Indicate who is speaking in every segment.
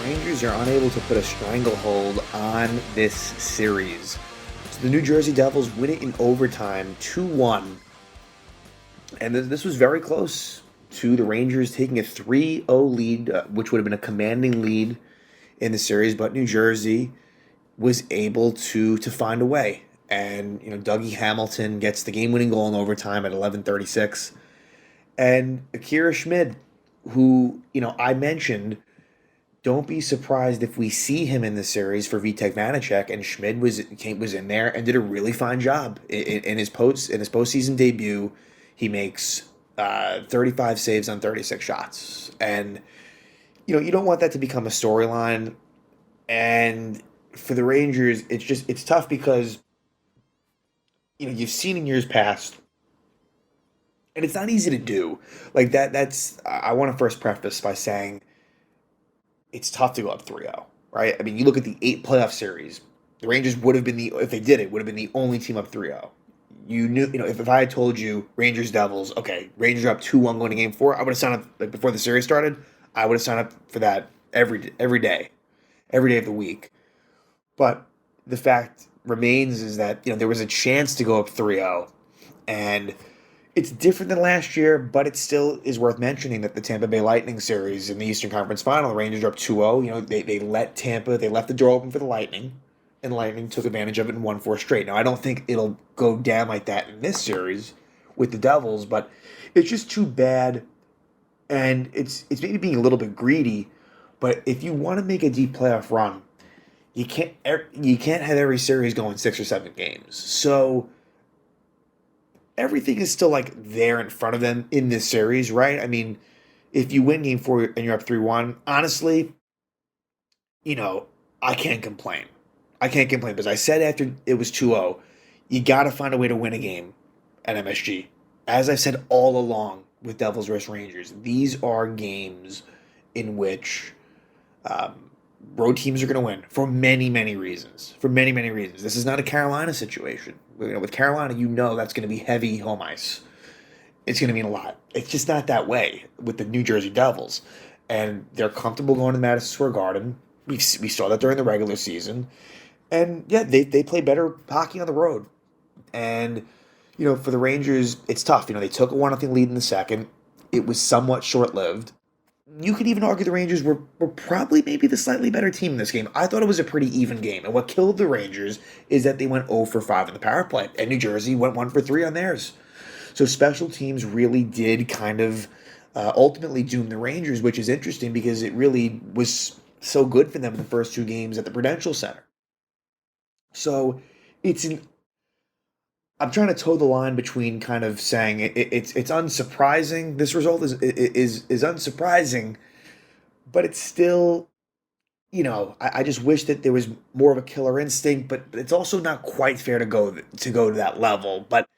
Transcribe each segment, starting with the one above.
Speaker 1: Rangers are unable to put a stranglehold on this series. So the New Jersey Devils win it in overtime, 2-1. And this was very close to the Rangers taking a 3-0 lead, which would have been a commanding lead in the series, but New Jersey was able to find a way. And Dougie Hamilton gets the game-winning goal in overtime at 11:36. And Akira Schmid, who I mentioned, don't be surprised if we see him in the series for Vitek Vanacek. And Schmid was in there and did a really fine job in his postseason debut. He makes 35 saves on 36 shots, and you don't want that to become a storyline. And for the Rangers, it's tough because you've seen in years past, and it's not easy to do like that. I want to first preface by saying it's tough to go up 3-0, right? I mean, you look at the 8 playoff series, the Rangers would have been if they did it, would have been the only team up 3-0. You knew, if I had told you Rangers Devils, okay, Rangers are up 2-1 going to game 4, I would have signed up, like before the series started, I would have signed up for that every day of the week. But the fact remains is that, there was a chance to go up 3-0, and it's different than last year, but it still is worth mentioning that the Tampa Bay Lightning series in the Eastern Conference Final, the Rangers are up 2-0. They left the door open for the Lightning, and the Lightning took advantage of it and won 4 straight. Now, I don't think it'll go down like that in this series with the Devils, but it's just too bad, and it's maybe being a little bit greedy, but if you want to make a deep playoff run, you can't have every series going 6 or 7 games. So everything is still like there in front of them in this series, right? I mean, if you win game 4 and you're up 3-1, honestly, I can't complain. Because I said after it was 2-0, you got to find a way to win a game at MSG. As I've said all along with Devils vs. Rangers, these are games in which road teams are going to win for many, many reasons. This is not a Carolina situation. With Carolina, that's going to be heavy home ice. It's going to mean a lot. It's just not that way with the New Jersey Devils. And they're comfortable going to Madison Square Garden. We saw that during the regular season. And, yeah, they play better hockey on the road. And, for the Rangers, it's tough. They took a 1-0 lead in the second. It was somewhat short-lived. You could even argue the Rangers were probably maybe the slightly better team in this game. I thought it was a pretty even game. And what killed the Rangers is that they went 0 for 5 in the power play. And New Jersey went 1 for 3 on theirs. So special teams really did kind of ultimately doom the Rangers, which is interesting because it really was so good for them in the first 2 games at the Prudential Center. So I'm trying to toe the line between kind of saying it's unsurprising. This result is unsurprising, but it's still, I just wish that there was more of a killer instinct. But it's also not quite fair to go to that level. But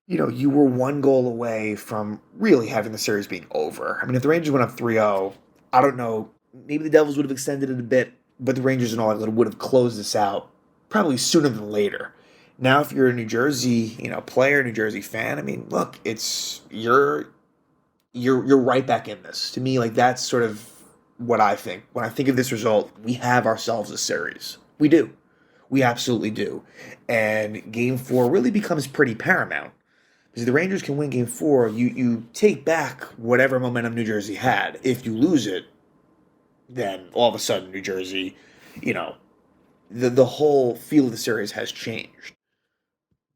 Speaker 1: you were 1 goal away from really having the series being over. I mean, if the Rangers went up 3-0, I don't know. Maybe the Devils would have extended it a bit, but the Rangers and all that would have closed this out probably sooner than later. Now, if you're a New Jersey, player, New Jersey fan, I mean, look, it's you're right back in this. To me, like that's sort of what I think. When I think of this result, we have ourselves a series. We do. We absolutely do. And game 4 really becomes pretty paramount. Because if the Rangers can win game 4, you take back whatever momentum New Jersey had. If you lose it, then all of a sudden New Jersey, the whole feel of the series has changed.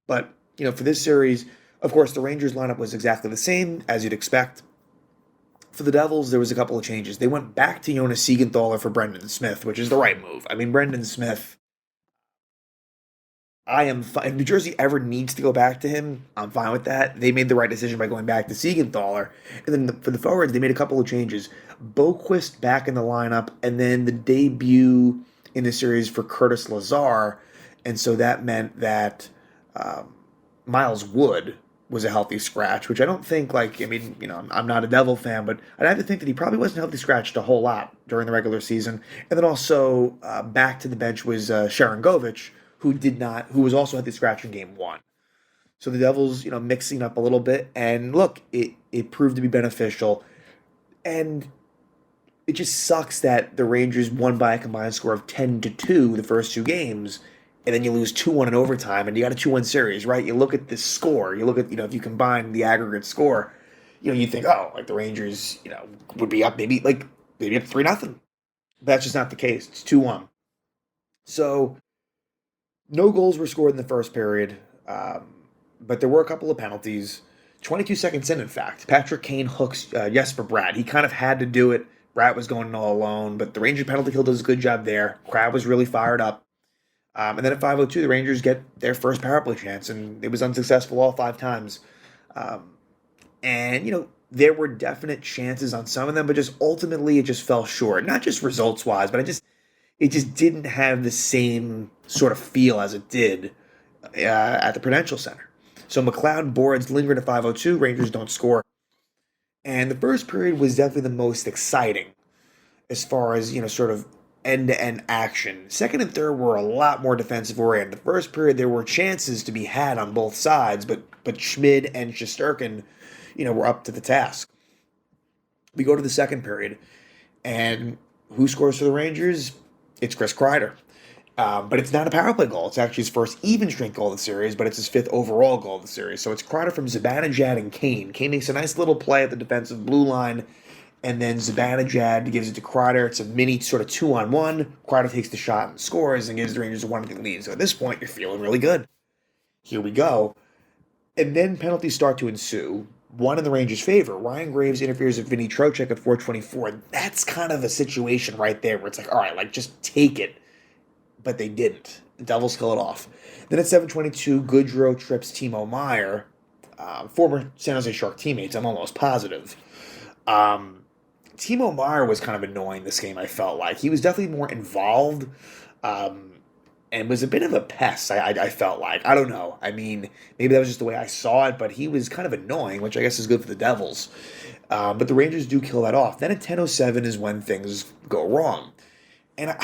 Speaker 1: But, for this series, of course, the Rangers lineup was exactly the same, as you'd expect. For the Devils, there was a couple of changes. They went back to Jonas Siegenthaler for Brendan Smith, which is the right move. I mean, Brendan Smith, if New Jersey ever needs to go back to him, I'm fine with that. They made the right decision by going back to Siegenthaler. And then for the forwards, they made a couple of changes. Boquist back in the lineup, and then the debut in the series for Curtis Lazar. And so that meant that Miles Wood was a healthy scratch, which I don't think, I'm not a Devil fan, but I'd have to think that he probably wasn't healthy scratched a whole lot during the regular season. And then also back to the bench was Sharon Govich, who was also healthy scratch in game 1. So the Devils, mixing up a little bit, and look, it proved to be beneficial. And it just sucks that the Rangers won by a combined score of 10-2 the first two games, and then you lose 2-1 in overtime, and you got a 2-1 series, right? You look at the score, you look at, if you combine the aggregate score, you think, oh, like the Rangers, would be up maybe up 3-0. That's just not the case. It's 2-1. So no goals were scored in the first period, but there were a couple of penalties. 22 seconds in fact, Patrick Kane hooks Jesper Bratt. He kind of had to do it. Bratt was going all alone, but the Ranger penalty kill does a good job there. Crowd was really fired up. And then at 5:02, the Rangers get their first power play chance, and it was unsuccessful all 5 times. And there were definite chances on some of them, but just ultimately it just fell short. Not just results-wise, but it just didn't have the same sort of feel as it did at the Prudential Center. So McLeod and Boards lingered at 5:02. Rangers don't score. And the first period was definitely the most exciting as far as, sort of end-to-end action. Second and third were a lot more defensive oriented. The first period, there were chances to be had on both sides, but Schmid and Shesterkin, were up to the task. We go to the second period, and who scores for the Rangers? It's Chris Kreider. But it's not a power play goal. It's actually his first even-strength goal of the series, but it's his 5th overall goal of the series. So it's Kreider from Zibanejad and Kane. Kane makes a nice little play at the defensive blue line, and then Zibanejad gives it to Kreider. It's a mini sort of 2-on-1. Kreider takes the shot and scores and gives the Rangers a 1-0 lead. So at this point, you're feeling really good. Here we go. And then penalties start to ensue. One in the Rangers' favor. Ryan Graves interferes with Vinny Trocheck at 4:24. That's kind of a situation right there where it's like, all right, just take it. But they didn't. The Devils kill it off. Then at 7:22, Goodrow trips Timo Meier, former San Jose Shark teammates, I'm almost positive. Timo Meier was kind of annoying this game, I felt like. He was definitely more involved and was a bit of a pest, I felt like. I don't know. I mean, maybe that was just the way I saw it, but he was kind of annoying, which I guess is good for the Devils. But the Rangers do kill that off. Then at 10:07 is when things go wrong. And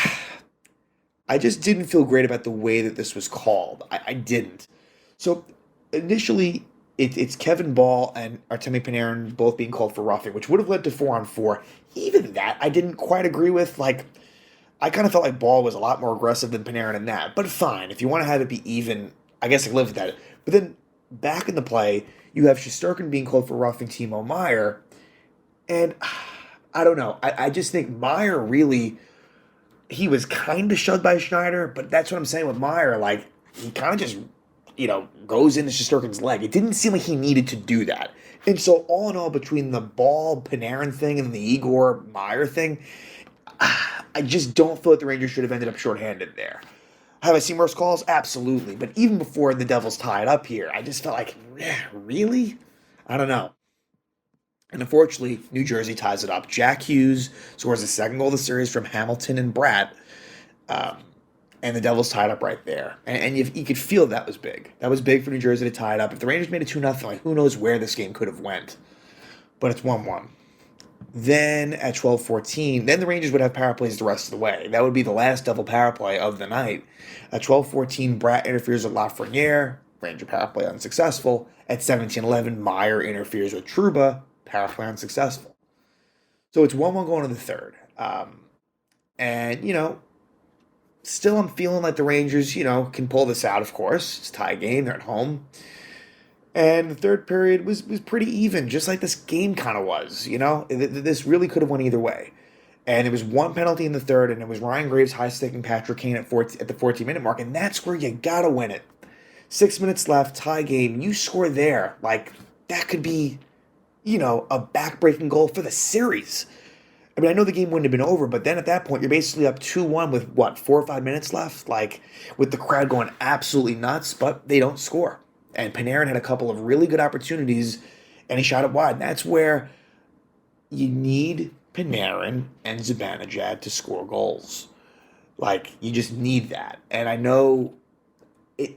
Speaker 1: I just didn't feel great about the way that this was called. I didn't. So initially, it's Kevin Ball and Artemi Panarin both being called for roughing, which would have led to 4-on-4. Even that, I didn't quite agree with. I kind of felt like Ball was a lot more aggressive than Panarin in that. But fine, if you want to have it be even, I guess I live with that. But then back in the play, you have Shesterkin being called for roughing Timo Meier. And I don't know. I just think Meier really... He was kind of shoved by Schneider, but that's what I'm saying with Meier. He kind of just, goes into Shesterkin's leg. It didn't seem like he needed to do that. And so, all in all, between the Ball Panarin thing and the Igor Meier thing, I just don't feel like the Rangers should have ended up shorthanded there. Have I seen worse calls? Absolutely. But even before the Devils tied up here, I just felt like, really? I don't know. And unfortunately, New Jersey ties it up. Jack Hughes scores the second goal of the series from Hamilton and Bratt. And the Devils tied up right there. And you could feel that was big. That was big for New Jersey to tie it up. If the Rangers made it 2-0, who knows where this game could have went. But it's 1-1. Then at 12:14, then the Rangers would have power plays the rest of the way. That would be the last double power play of the night. At 12:14, Bratt interferes with Lafreniere. Ranger power play unsuccessful. At 17:11, Meier interferes with Trouba. Power play unsuccessful. So it's 1-1 going to the third. And, still I'm feeling like the Rangers, can pull this out, of course. It's a tie game. They're at home. And the third period was pretty even, just like this game kind of was, This really could have went either way. And there was one penalty in the third, and it was Ryan Graves high-sticking Patrick Kane at the 14-minute mark, and that's where you got to win it. 6 minutes left, tie game. You score there. That could be, a back-breaking goal for the series. I mean, I know the game wouldn't have been over, but then at that point, you're basically up 2-1 with, 4 or 5 minutes left? With the crowd going absolutely nuts, but they don't score. And Panarin had a couple of really good opportunities, and he shot it wide. And that's where you need Panarin and Zibanejad to score goals. You just need that. And I know...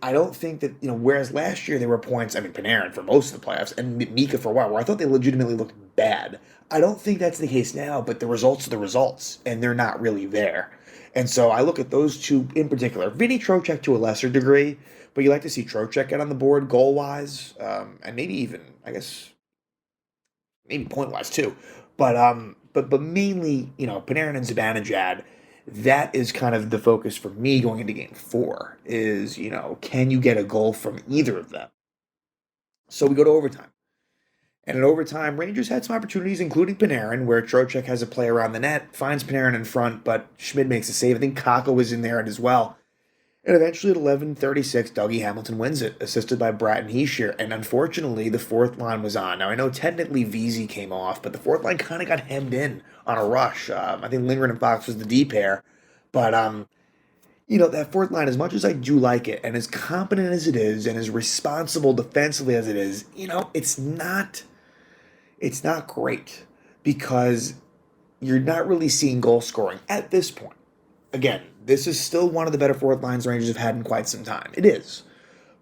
Speaker 1: I don't think that, whereas last year there were points, Panarin for most of the playoffs, and Mika for a while, where I thought they legitimately looked bad. I don't think that's the case now, but the results are the results, and they're not really there. And so I look at those two in particular. Vinny Trocheck to a lesser degree, but you like to see Trocheck get on the board goal-wise, and maybe even, I guess, maybe point-wise too. But but mainly, Panarin and Zibanejad, that is kind of the focus for me going into game 4 is, can you get a goal from either of them? So we go to overtime. And in overtime, Rangers had some opportunities, including Panarin, where Trocheck has a play around the net, finds Panarin in front, but Schmid makes a save. I think Kakko was in there as well. And eventually at 11:36, Dougie Hamilton wins it, assisted by Bratton Heesher. And unfortunately, the fourth line was on. Now, I know technically VZ came off, but the fourth line kind of got hemmed in on a rush. I think Lindgren and Fox was the D pair. But, that fourth line, as much as I do like it, and as competent as it is, and as responsible defensively as it is, it's not great because you're not really seeing goal scoring at this point. Again, this is still one of the better fourth lines the Rangers have had in quite some time. It is.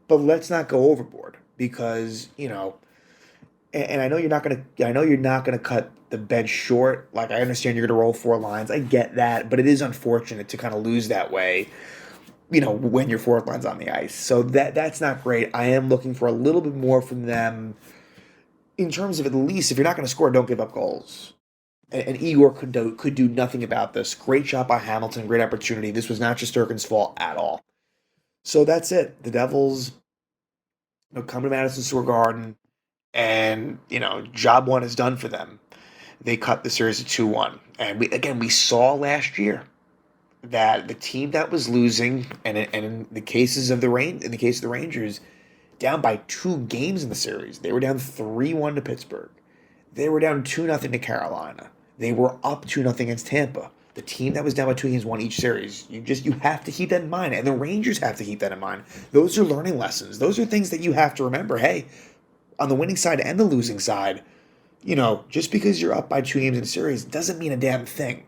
Speaker 1: But let's not go overboard because, and I know you're not gonna cut the bench short. Like, I understand you're gonna roll 4 lines. I get that, but it is unfortunate to kind of lose that way, when your fourth line's on the ice. So that's not great. I am looking for a little bit more from them in terms of, at least, if you're not going to score, don't give up goals. And Igor could do nothing about this. Great shot by Hamilton, great opportunity. This was not Shesterkin's fault at all. So that's it. The Devils come to Madison Square Garden, and job 1 is done for them. They cut the series to 2-1, and we saw last year that the team that was losing, and in the case of the Rangers, down by 2 games in the series. They were down 3-1 to Pittsburgh. They were down 2-0 to Carolina. They were up 2-0 against Tampa. The team that was down by 2 games won each series. You have to keep that in mind, and the Rangers have to keep that in mind. Those are learning lessons. Those are things that you have to remember. Hey, on the winning side and the losing side, just because you're up by 2 games in a series doesn't mean a damn thing.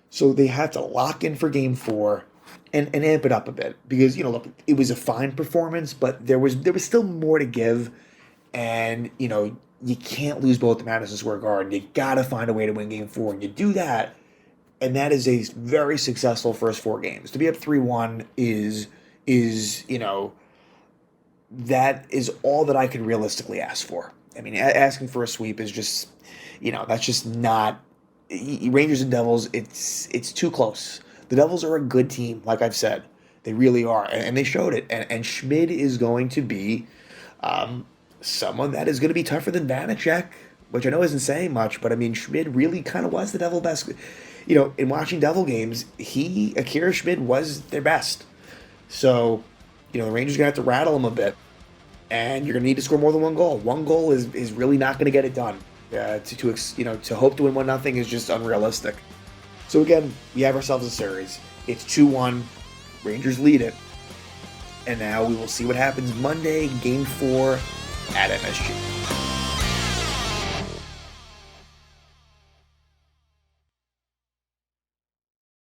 Speaker 1: So they have to lock in for game 4. And amp it up a bit because, look, it was a fine performance, but there was still more to give. And, you can't lose both the Madison Square Garden. You got to find a way to win game 4. And you do that, and that is a very successful first 4 games. To be up 3-1 is that is all that I can realistically ask for. I mean, asking for a sweep is just, that's just not Rangers and Devils. It's too close. The Devils are a good team, like I've said. They really are, and they showed it. And Schmid is going to be someone that is going to be tougher than Vanacek, which I know isn't saying much, but I mean, Schmid really kind of was the Devil best. In watching Devil games, Akira Schmid was their best. So, the Rangers are going to have to rattle him a bit, and you're going to need to score more than 1 goal. 1 goal is really not going to get it done. To hope to win 1-0 is just unrealistic. So again, we have ourselves a series. It's 2-1. Rangers lead it. And now we will see what happens Monday, Game 4 at MSG.